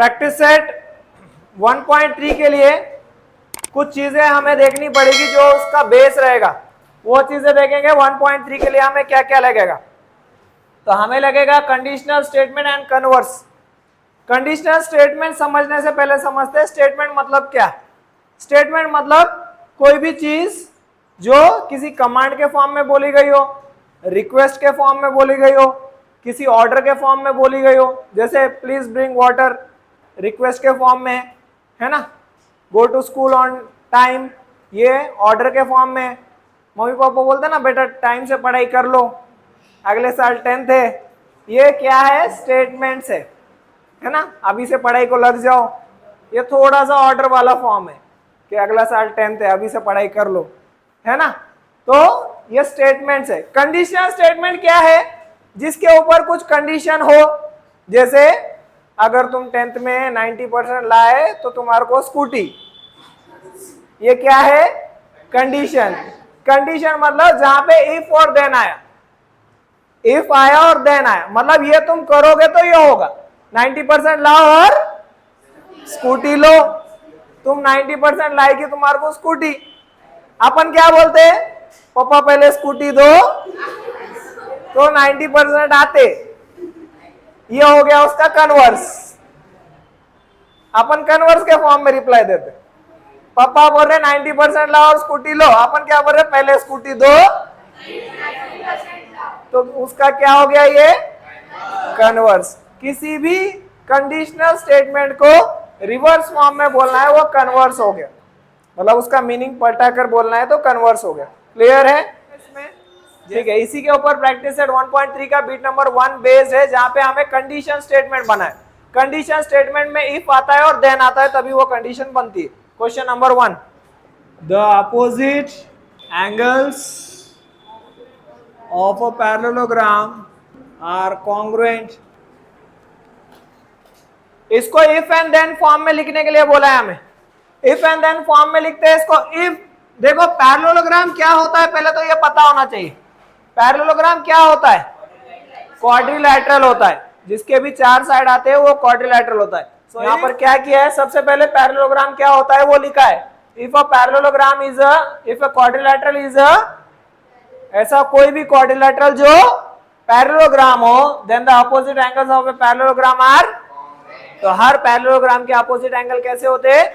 Practice set 1.3 के लिए कुछ चीजें हमें देखनी पड़ेगी जो उसका बेस रहेगा, वो चीजें देखेंगे। 1.3 के लिए हमें क्या क्या लगेगा, तो हमें लगेगा conditional statement and converse. Conditional statement समझने से पहले समझते हैं स्टेटमेंट मतलब क्या। स्टेटमेंट मतलब कोई भी चीज जो किसी कमांड के फॉर्म में बोली गई हो, रिक्वेस्ट के फॉर्म में बोली गई हो, किसी ऑर्डर के फॉर्म में बोली गई हो, जैसे प्लीज ब्रिंग वाटर रिक्वेस्ट के फॉर्म में है ना, go to school on time ये ऑर्डर के फॉर्म में। मम्मी पापा बोलते ना बेटा टाइम से पढ़ाई कर लो, अगले साल 10th है, ये क्या है, स्टेटमेंट्स है ना, अभी से पढ़ाई को लग जाओ। ये थोड़ा सा ऑर्डर वाला फॉर्म है कि अगला साल 10th है, अभी से पढ़ाई कर लो, है ना। तो ये स्टेटमेंट्स है। कंडीशनल स्टेटमेंट क्या है, जिसके ऊपर कुछ कंडीशन हो, जैसे अगर तुम 10th में 90% लाए तो तुम्हारे को स्कूटी, ये क्या है, कंडीशन। कंडीशन मतलब जहां पे इफ और देन आया, इफ आया और देन आया, मतलब ये तुम करोगे तो ये होगा, 90% लाओ और स्कूटी लो। तुम 90% लाएगी तुम्हारे को स्कूटी, अपन क्या बोलते हैं, पापा पहले स्कूटी दो, तो 90% आते, ये हो गया उसका कन्वर्स। अपन कन्वर्स के फॉर्म में रिप्लाई देते, पापा बोल रहे 90% लाओ और स्कूटी लो, अपन क्या बोल रहे पहले स्कूटी दो, तो उसका क्या हो गया, ये कन्वर्स। किसी भी कंडीशनल स्टेटमेंट को रिवर्स फॉर्म में बोलना है, वो कन्वर्स हो गया, मतलब उसका मीनिंग पलटाकर बोलना है तो कन्वर्स हो गया। क्लियर है इसमें, ठीक है। इसी के ऊपर प्रैक्टिस सेट 1.3 का बीट नंबर 1 बेस्ड है, जहां पे हमें कंडीशन स्टेटमेंट बना है। कंडीशन स्टेटमेंट में इफ आता है और देन आता है तभी वो कंडीशन बनती है। Question number 1, the opposite angles of a parallelogram are congruent. इसको इफ एंड देन फॉर्म में लिखने के लिए बोला है हमें, इफ एंड देन फॉर्म में लिखते हैं इसको। इफ देखो पैरेललोग्राम क्या होता है पहले तो ये पता होना चाहिए। पैरेललोग्राम क्या होता है, क्वाड्रिलैटरल होता है, जिसके भी 4 साइड आते हैं वो क्वाड्रिलैटरल होता है। तो यहाँ पर क्या किया है, सबसे पहले पैरेललोग्राम क्या होता है वो लिखा है। If a parallelogram is a, if a quadrilateral is a, ऐसा कोई भी क्वाड्रिलैटरल जो पैरेललोग्राम हो, then the opposite angles of a parallelogram are, तो हर पैरेललोग्राम के अपोजिट एंगल कैसे होते हैं,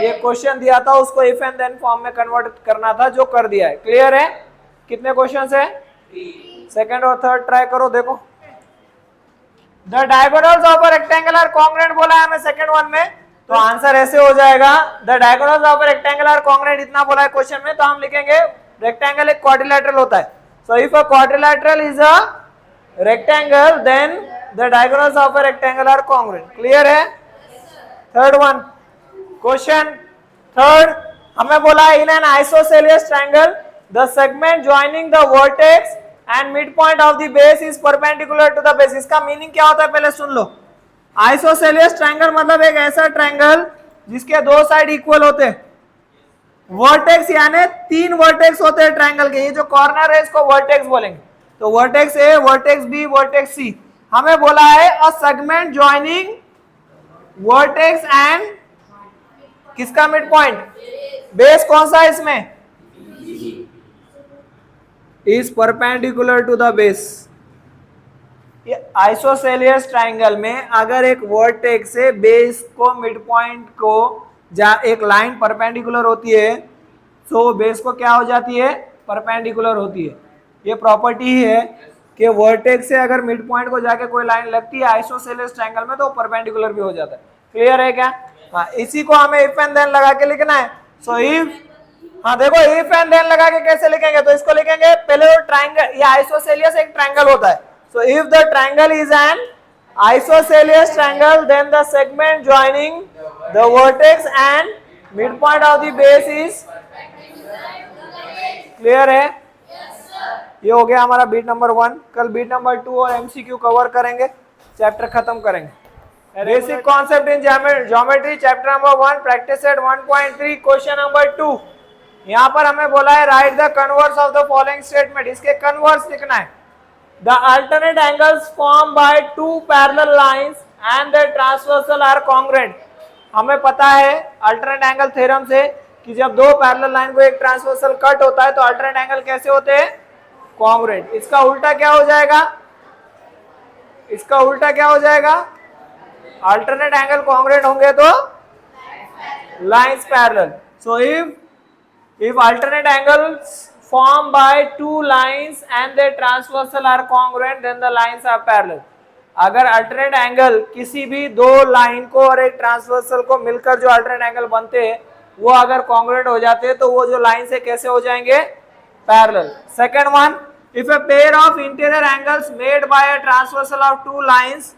ये क्वेश्चन दिया था, उसको इफ एंड देन फॉर्म में कन्वर्ट करना था, जो कर दिया है। क्लियर है, कितने क्वेश्चंस है, सेकंड और थर्ड ट्राई करो, देखो। The diagonals of a rectangle are congruent बोला है हमें सेकंड वन में, तो आंसर ऐसे हो जाएगा, the diagonals of a rectangle are congruent, इतना बोला है क्वेश्चन में, तो हम लिखेंगे रेक्टेंगल एक क्वाड्रिलैटरल होता है, so if a quadrilateral is a rectangle then the diagonals of a rectangle are congruent. Clear है, थर्ड वन क्वेश्चन थर्ड हमें बोला है, in an isosceles triangle the segment joining the vertex and midpoint of the base is perpendicular to the base। इसका meaning क्या होता है पहले सुन लो। Isosceles triangle मतलब एक ऐसा ट्रायंगल जिसके 2 साइड इक्वल होते हैं, वर्टेक्स यानी 3 वर्टेक्स होते हैं ट्रायंगल के, ये जो कॉर्नर है इसको वर्टेक्स बोलेंगे, तो vertex A, vertex B, vertex C. हमें बोला है a segment joining vertex and किसका मिड पॉइंट, बेस कौन सा है इसमें, is perpendicular to the base. Isosceles triangle में अगर एक वर्टेक्स से बेस को मिड पॉइंट को एक लाइन परपेंडिकुलर होती है, तो बेस को क्या हो जाती है, परपेंडिकुलर होती है। ये प्रॉपर्टी ही है कि वर्टेक्स से अगर मिड पॉइंट को जाके कोई लाइन लगती है आइसोसेलियस ट्रायंगल में तो परपेंडिकुलर भी हो जाता है। क्लियर है क्या, हाँ, इसी को हमें इफ एंड देन लगा के लिखना है। सो इफ, हाँ देखो इफ एंड देन लगा के कैसे लिखेंगे, तो इसको लिखेंगे पहले, वो ट्रायंगल, ये आइसोसेलियस एक ट्रायंगल होता है, so if the triangle is an isosceles triangle then the segment joining the vertex and midpoint of the base is, clear है, ये हो गया हमारा बीट नंबर 1। कल बीट नंबर 2 और एमसीक्यू कवर करेंगे, चैप्टर खत्म करेंगे। Basic concept in geometry chapter number 1 practice set 1.3 question number 2। यहाँ पर हमें बोला है right the converse of the following statement, इसके कन्वर्स लिखना है। The alternate angles formed by 2 parallel lines and their transversal are congruent. हमें पता है अल्टरनेट एंगल थ्योरम से कि जब दो पैरेलल लाइन को एक ट्रांसवर्सल कट होता है तो अल्टरनेट एंगल कैसे होते हैं? कॉन्ग्रुएंट। इसका उल्टा क्या हो जाएगा? इसका उल्टा क्या हो जाएगा? अल्टरनेट एंगल कॉन्ग्रुएंट होंगे तो lines parallel. So if alternate angles formed by two lines and their transversal are congruent then the lines are parallel. अगर अल्टरनेट एंगल किसी भी दो लाइन को और एक ट्रांसवर्सल को मिलकर जो अल्टरनेट एंगल बनते हैं वो अगर कॉन्ग्रुएंट हो जाते हैं तो वो जो लाइन से कैसे हो जाएंगे? Parallel. Second one, if a pair of interior angles made by a transversal of two lines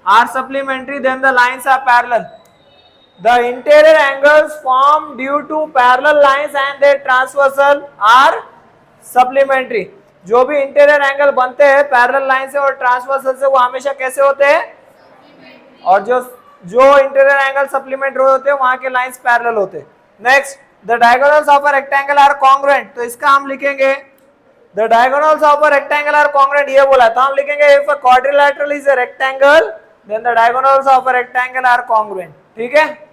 are supplementary then the lines are parallel. The interior angles formed due to parallel lines and their transversal are supplementary. जो भी interior angle बनते हैं parallel line से और transversal से वो हमेशा कैसे होते हैं? और जो इंटीरियर एंगल सप्लीमेंट्री होते हैं वहां के लाइंस पैरेलल होते हैं। Next, the diagonals of a rectangle are congruent. तो इसका हम लिखेंगे the diagonals of a rectangle are congruent, ये बोला तो हम लिखेंगे if a quadrilateral is a rectangle then the diagonals of a rectangle are congruent. ठीक है।